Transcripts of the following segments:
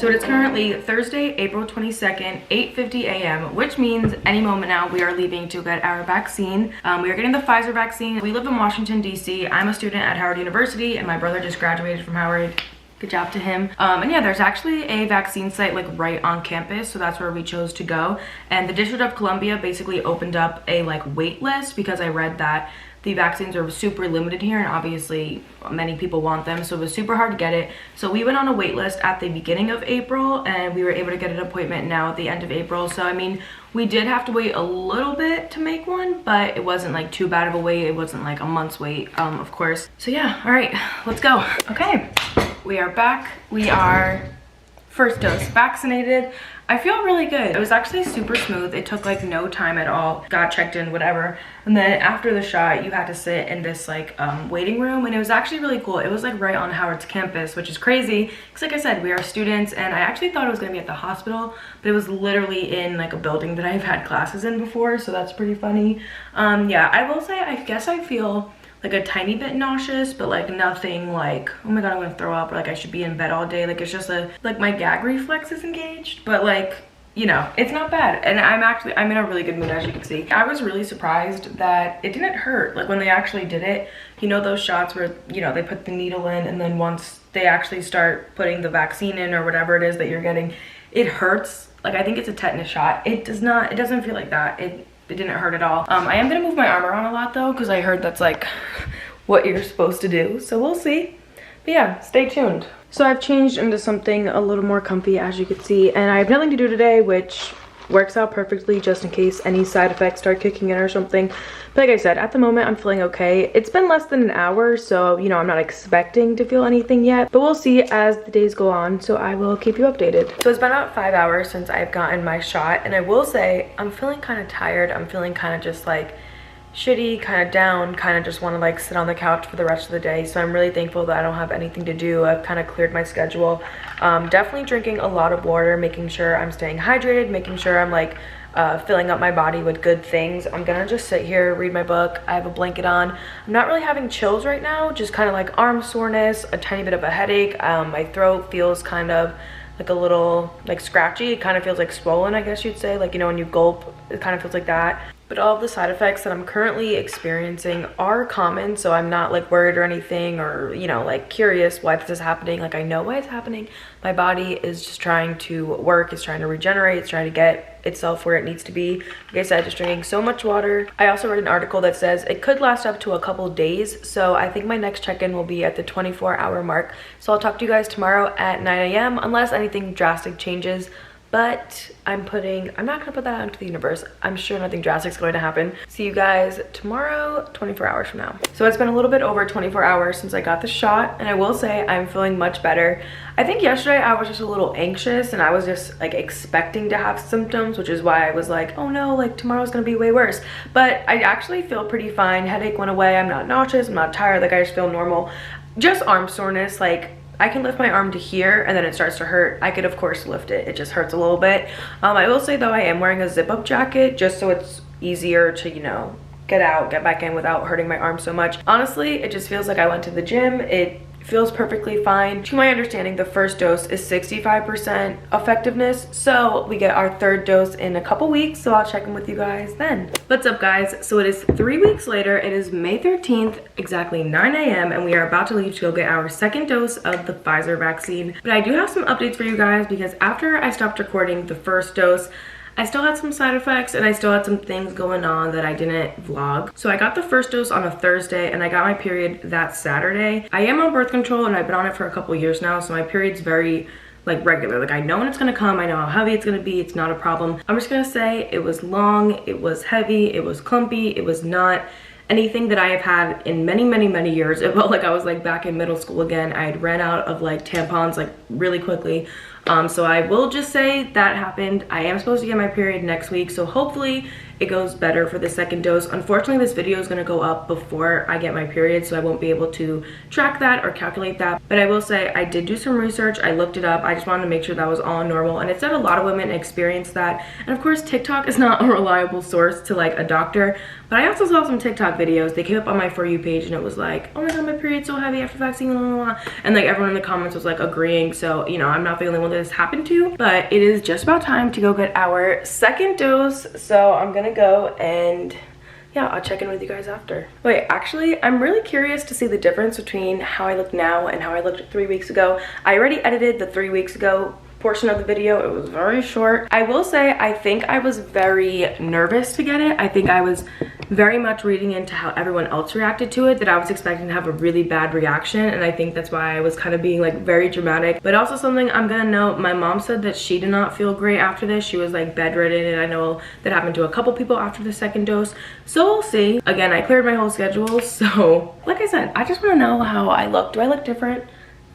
So it is currently Thursday, April 22nd, 8:50 a.m., which means any moment now we are leaving to get our vaccine. We are getting the Pfizer vaccine. We live in Washington, D.C. I'm a student at Howard University, and my brother just graduated from Howard. Good job to him. And yeah, there's actually a vaccine site like right on campus, so that's where we chose to go. And the District of Columbia basically opened up a like wait list because I read that the vaccines are super limited here, and obviously many people want them, so it was super hard to get it. So we went on a wait list at the beginning of April, and we were able to get an appointment now at the end of April. So I mean, we did have to wait a little bit to make one, but it wasn't like too bad of a wait. It wasn't like a month's wait, of course. So yeah, all right, let's go. Okay, we are back. We are first dose vaccinated. I feel really good. It was actually super smooth. It took like no time at all. Got checked in, whatever. And then after the shot, you had to sit in this like waiting room, and it was actually really cool. It was like right on Howard's campus, which is crazy. Because like I said, we are students, and I actually thought it was gonna be at the hospital, but it was literally in like a building that I've had classes in before, so that's pretty funny. Yeah, I will say, I guess I feel like a tiny bit nauseous, but like nothing like, oh my god, I'm gonna throw up, or like I should be in bed all day. Like it's just like my gag reflex is engaged, but like, you know, it's not bad. And I'm in a really good mood, as you can see. I was really surprised that it didn't hurt. Like when they actually did it, you know, those shots where, you know, they put the needle in, and then once they actually start putting the vaccine in or whatever it is that you're getting, it hurts. Like I think it's a tetanus shot. It doesn't feel like that. It didn't hurt at all. I am gonna move my arm around a lot though, because I heard that's like what you're supposed to do, so we'll see. But yeah, stay tuned. So I've changed into something a little more comfy, as you can see, and I have nothing to do today, which works out perfectly just in case any side effects start kicking in or something. But like I said, at the moment I'm feeling okay. It's been less than an hour, so you know, I'm not expecting to feel anything yet, but we'll see as the days go on, so I will keep you updated. So it's been about 5 hours since I've gotten my shot, and I will say I'm feeling kind of tired. I'm feeling kind of just like shitty, kind of down, kind of just want to like sit on the couch for the rest of the day. So I'm really thankful that I don't have anything to do. I've kind of cleared my schedule. Definitely drinking a lot of water, making sure I'm staying hydrated, making sure I'm like filling up my body with good things. I'm gonna just sit here, read my book. I have a blanket on. I'm not really having chills right now, just kind of like arm soreness, a tiny bit of a headache. My throat feels kind of like a little like scratchy. It kind of feels like swollen, I guess you'd say. Like, you know, when you gulp, it kind of feels like that. But all of the side effects that I'm currently experiencing are common, so I'm not like worried or anything, or, you know, like curious why this is happening. Like I know why it's happening. My body is just trying to work, it's trying to regenerate, it's trying to get itself where it needs to be. Like I said, just drinking so much water. I also read an article that says it could last up to a couple days, so I think my next check-in will be at the 24-hour mark. So I'll talk to you guys tomorrow at 9 a.m. unless anything drastic changes. But I'm not gonna put that out into the universe. I'm sure nothing drastic is going to happen. See you guys tomorrow, 24 hours from now. So it's been a little bit over 24 hours since I got the shot, and I will say I'm feeling much better. I think yesterday I was just a little anxious, and I was just like expecting to have symptoms, which is why I was like, oh no, like tomorrow's gonna be way worse. But I actually feel pretty fine. Headache went away. I'm not nauseous, I'm not tired, like I just feel normal. Just arm soreness, like I can lift my arm to here and then it starts to hurt. I could of course lift it, it just hurts a little bit. I will say though, I am wearing a zip-up jacket just so it's easier to, you know, get out, get back in without hurting my arm so much. Honestly, it just feels like I went to the gym. It feels perfectly fine. To my understanding, the first dose is 65% effectiveness, so we get our third dose in a couple weeks, so I'll check in with you guys then. What's up guys? So it is 3 weeks later. It is May 13th, exactly 9 a.m. and we are about to leave to go get our second dose of the Pfizer vaccine. But I do have some updates for you guys, because after I stopped recording the first dose, I still had some side effects and I still had some things going on that I didn't vlog. So I got the first dose on a Thursday and I got my period that Saturday. I am on birth control and I've been on it for a couple years now, so my period's very like regular. Like I know when it's gonna come, I know how heavy it's gonna be, it's not a problem. I'm just gonna say it was long, it was heavy, it was clumpy, it was not anything that I have had in many, many, many years. It felt like I was like back in middle school again. I had ran out of like tampons like really quickly. So I will just say that happened. I am supposed to get my period next week, so hopefully it goes better for the second dose. Unfortunately, this video is going to go up before I get my period, so I won't be able to track that or calculate that. But I will say I did do some research. I looked it up. I just wanted to make sure that was all normal, and it said a lot of women experience that. And of course, TikTok is not a reliable source to like a doctor, but I also saw some TikTok videos. They came up on my For You page and it was like, oh my god, my period's so heavy after vaccine, blah, blah, blah. And like everyone in the comments was like agreeing. So, you know, I'm not the only one that this happened to, but it is just about time to go get our second dose. So I'm gonna go and yeah, I'll check in with you guys after. Wait, actually, I'm really curious to see the difference between how I look now and how I looked 3 weeks ago. I already edited the 3 weeks ago portion of the video. It was very short. I will say I think I was very nervous to get it. I think I was very much reading into how everyone else reacted to it, that I was expecting to have a really bad reaction, and I think that's why I was kind of being like very dramatic. But also something I'm gonna note, my mom said that she did not feel great after this. She was like bedridden, and I know that happened to a couple people after the second dose, so we'll see. Again, I cleared my whole schedule, so like I said, I just want to know how I look. Do I look different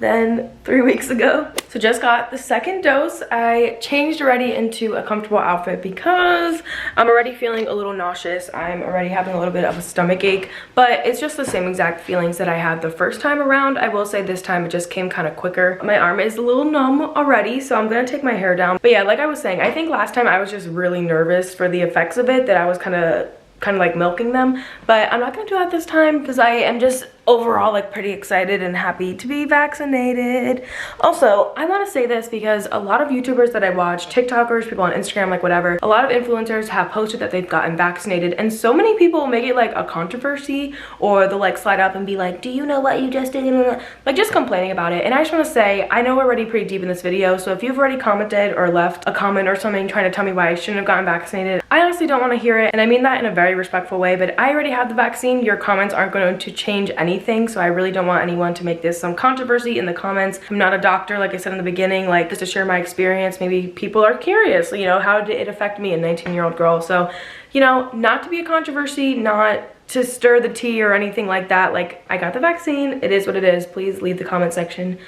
than 3 weeks ago? So just got the second dose. I changed already into a comfortable outfit because I'm already feeling a little nauseous. I'm already having a little bit of a stomach ache, but it's just the same exact feelings that I had the first time around. I will say this time it just came kind of quicker. My arm is a little numb already, so I'm gonna take my hair down. But yeah, like I was saying, I think last time I was just really nervous for the effects of it, that I was kind of like milking them, but I'm not gonna do that this time because I am just overall like pretty excited and happy to be vaccinated. Also, I want to say this because a lot of YouTubers that I watch, TikTokers, people on Instagram, like whatever, a lot of influencers have posted that they've gotten vaccinated, and so many people make it like a controversy, or they'll like slide up and be like, do you know what you just did, like just complaining about it. And I just want to say, I know we're already pretty deep in this video, so if you've already commented or left a comment or something trying to tell me why I shouldn't have gotten vaccinated, I honestly don't want to hear it, and I mean that in a very respectful way, but I already have the vaccine. Your comments aren't going to change anything, so I really don't want anyone to make this some controversy in the comments. I'm not a doctor, like I said in the beginning, like just to share my experience. Maybe people are curious, you know, how did it affect me, a 19-year-old girl? So, you know, not to be a controversy, not to stir the tea or anything like that. Like, I got the vaccine, it is what it is. Please leave the comment section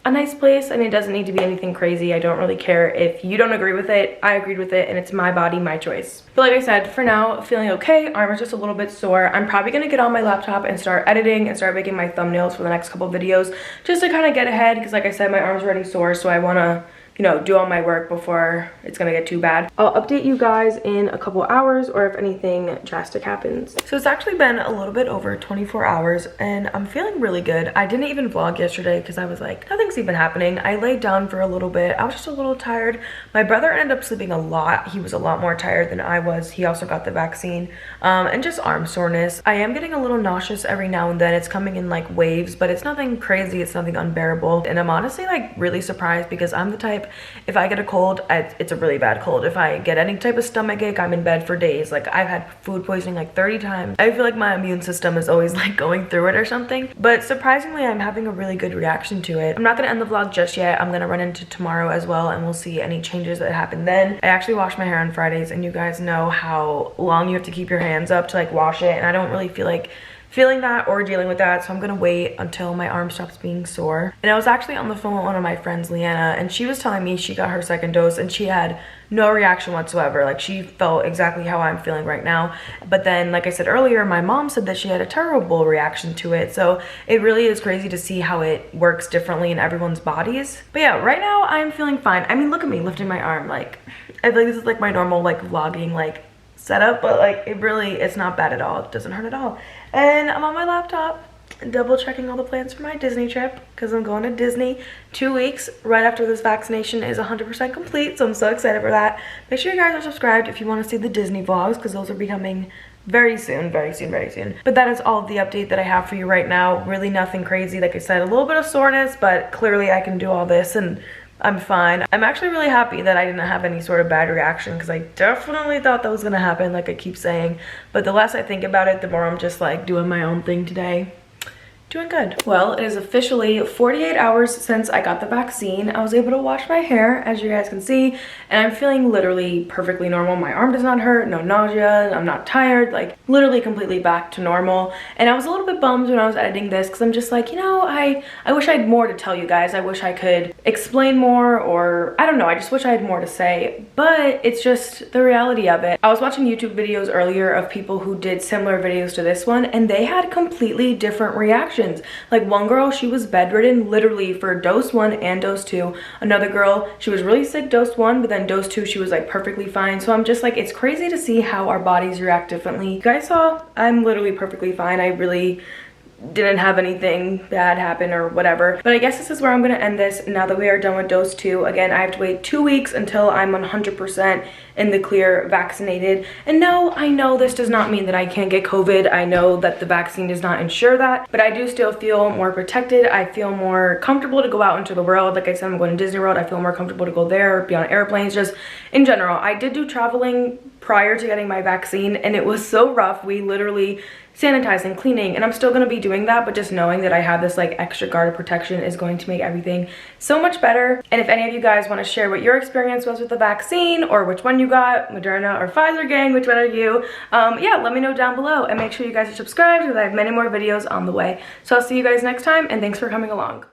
a nice place, and it doesn't need to be anything crazy. I don't really care if you don't agree with it. I agreed with it, and it's my body, my choice. But like I said, for now, feeling okay. Arm is just a little bit sore. I'm probably gonna get on my laptop and start editing and start making my thumbnails for the next couple videos, just to kind of get ahead, because like I said, my arm's already sore, so I want to, you know, do all my work before it's gonna get too bad. I'll update you guys in a couple hours, or if anything drastic happens. So it's actually been a little bit over 24 hours and I'm feeling really good. I didn't even vlog yesterday because I was like, nothing's even happening. I laid down for a little bit. I was just a little tired. My brother ended up sleeping a lot. He was a lot more tired than I was. He also got the vaccine, and just arm soreness. I am getting a little nauseous every now and then. It's coming in like waves, but it's nothing crazy. It's nothing unbearable. And I'm honestly like really surprised, because I'm the type, if I get a cold, it's a really bad cold. If I get any type of stomach ache, I'm in bed for days. Like, I've had food poisoning like 30 times. I feel like my immune system is always like going through it or something. But surprisingly, I'm having a really good reaction to it. I'm not gonna end the vlog just yet. I'm gonna run into tomorrow as well, and we'll see any changes that happen then. I actually wash my hair on Fridays, and you guys know how long you have to keep your hands up to like wash it, and I don't really feel like feeling that or dealing with that, so I'm gonna wait until my arm stops being sore. And I was actually on the phone with one of my friends, Leanna, and she was telling me she got her second dose and she had no reaction whatsoever. Like, she felt exactly how I'm feeling right now. But then, like I said earlier, my mom said that she had a terrible reaction to it. So it really is crazy to see how it works differently in everyone's bodies. But yeah, right now I'm feeling fine. I mean, look at me lifting my arm. Like, I feel like this is like my normal like vlogging like setup, but like it's not bad at all. It doesn't hurt at all. And I'm on my laptop double checking all the plans for my Disney trip, because I'm going to Disney 2 weeks right after this vaccination is 100% complete, so I'm so excited for that. Make sure you guys are subscribed if you want to see the Disney vlogs, because those are becoming very soon, very soon, very soon. But that is all of the update that I have for you right now. Really nothing crazy. Like I said, a little bit of soreness, but clearly I can do all this and I'm fine. I'm actually really happy that I didn't have any sort of bad reaction, because I definitely thought that was gonna happen, like I keep saying. But the less I think about it, the more I'm just like doing my own thing today. Doing good. Well, it is officially 48 hours since I got the vaccine. I was able to wash my hair, as you guys can see, and I'm feeling literally perfectly normal. My arm does not hurt, no nausea, I'm not tired, like literally completely back to normal. And I was a little bit bummed when I was editing this because I'm just like, you know, I wish I had more to tell you guys. I wish I could explain more, or I don't know, I just wish I had more to say, but it's just the reality of it. I was watching YouTube videos earlier of people who did similar videos to this one, and they had completely different reactions. Like one girl, she was bedridden literally for dose 1 and dose 2. Another girl, she was really sick dose 1, but then dose 2 she was like perfectly fine. So I'm just like, it's crazy to see how our bodies react differently. You guys saw I'm literally perfectly fine. I really didn't have anything bad happen or whatever. But I guess this is where I'm gonna end this now that we are done with dose 2. Again, I have to wait 2 weeks until I'm 100% in the clear vaccinated. And no, I know this does not mean that I can't get COVID. I know that the vaccine does not ensure that, but I do still feel more protected. I feel more comfortable to go out into the world. Like I said, I'm going to Disney World. I feel more comfortable to go there, be on airplanes, just in general. I did do traveling prior to getting my vaccine, and it was so rough. We literally sanitizing, cleaning, and I'm still going to be doing that, but just knowing that I have this like extra guard of protection is going to make everything so much better. And if any of you guys want to share what your experience was with the vaccine, or which one you got, Moderna or Pfizer, gang, which one are you, yeah, let me know down below, and make sure you guys are subscribed because I have many more videos on the way. So I'll see you guys next time, and thanks for coming along.